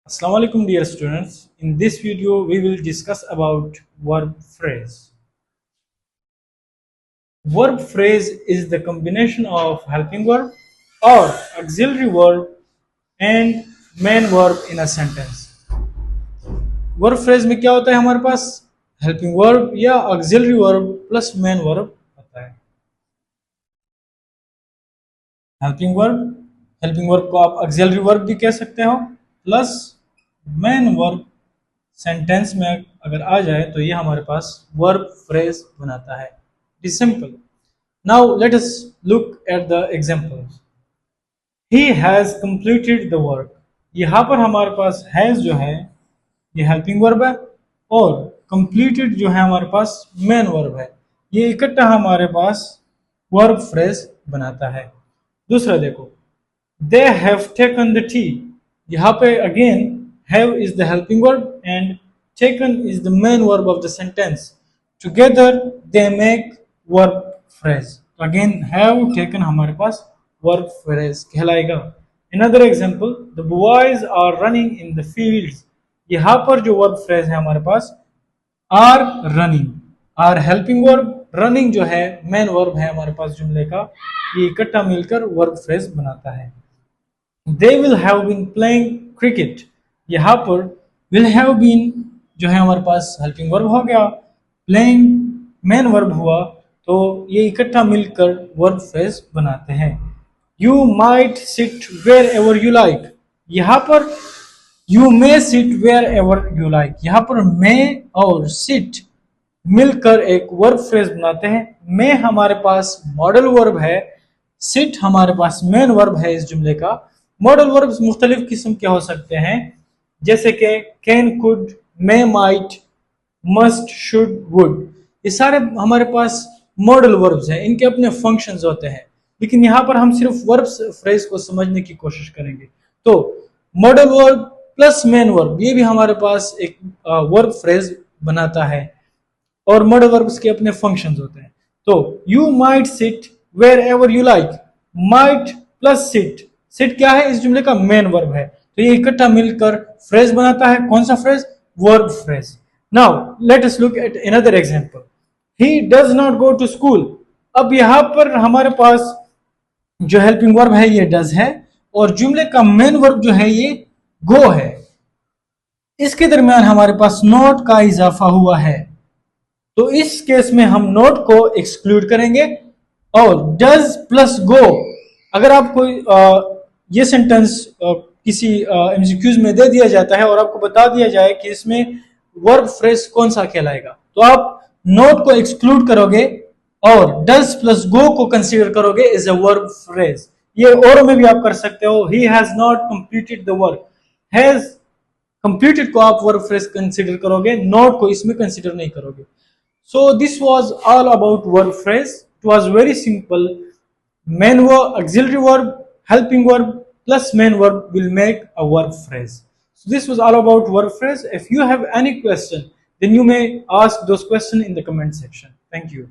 Assalamu alaikum dear students. In this video we will discuss about verb phrase. Verb phrase is the combination of helping verb or auxiliary verb and main verb in a sentence. Verb phrase में क्या होता है हमारे पास helping verb या auxiliary verb plus main verb होता है. helping verb को आप auxiliary verb भी कह सकते हो प्लस मेन वर्ब सेंटेंस में अगर आ जाए तो ये हमारे पास वर्ब फ्रेज बनाता है. It is simple. Now let us look at the examples. He has completed the work. यहाँ पर हमारे पास हैज जो है ये हेल्पिंग वर्ब है और कंप्लीटेड जो है हमारे पास मेन वर्ब है. ये इकट्ठा हमारे पास वर्ब फ्रेज बनाता है. दूसरा देखो, they have taken the T. यहाँ पे again have is the helping verb and taken is the main verb of the sentence. Together they make verb phrase. तो again have taken हमारे पास verb phrase कहलाएगा. Another example, the boys are running in the fields. यहाँ पर जो verb phrase है हमारे पास are running. are helping verb, running जो है main verb है हमारे पास जुमले का. ये इकट्ठा मिलकर verb phrase बनाता है. They will have been playing cricket. यहाँ पर will have been जो है हमारे पास हेल्पिंग वर्ब हो गया, प्लेइंग मेन वर्ब हुआ, तो ये इकट्ठा मिलकर वर्ब फ्रेज बनाते हैं. You might sit wherever you like. यहाँ पर you may sit wherever you like. यहाँ पर मे और सिट मिलकर एक वर्ब फ्रेज बनाते हैं. मे हमारे पास मॉडल वर्ब है, सिट हमारे पास मेन वर्ब है इस जुमले का. मॉडल वर्ब मुख्तलिफ किस्म के हो सकते हैं जैसे कि can, could, may, might, must, should, would. ये सारे हमारे पास मॉडल वर्ब्स हैं, इनके अपने फंक्शंस होते हैं, लेकिन यहाँ पर हम सिर्फ वर्ब फ्रेज को समझने की कोशिश करेंगे. तो modal verb plus main verb ये भी हमारे पास एक वर्ब फ्रेज बनाता है और मॉडल वर्ब्स के अपने फंक्शंस होते हैं. तो you might sit wherever you like. Might plus sit, sit क्या है इस जुमले का मेन वर्ब है, तो ये इकट्ठा मिलकर फ्रेज बनाता है. कौन सा phrase? Verb phrase. Now let us look at another example. He does not go to school. अब यहां पर हमारे पास जो हेल्पिंग वर्ब है ये डज है और जुमले का मेन वर्ब जो है ये गो है. इसके दरमियान हमारे पास नॉट का इजाफा हुआ है, तो इस केस में हम नॉट को एक्सक्लूड करेंगे और डज प्लस गो. अगर आपको ये सेंटेंस किसी एमसीक्यूज में दे दिया जाता है और आपको बता दिया जाए कि इसमें वर्ब फ्रेज कौन सा कहलाएगा, तो आप नोट को एक्सक्लूड करोगे और डज प्लस गो को कंसीडर करोगे एज अ वर्ब फ्रेज. ये और में भी आप कर सकते हो. He has not completed the work. Has completed को आप वर्ब फ्रेज कंसीडर करोगे, नॉट को इसमें कंसीडर नहीं करोगे. So this was all about verb phrase. It was very simple. Main verb, auxiliary verb, helping verb plus main verb will make a verb phrase. So this was all about verb phrase. If you have any question, then you may ask those questions in the comment section. Thank you.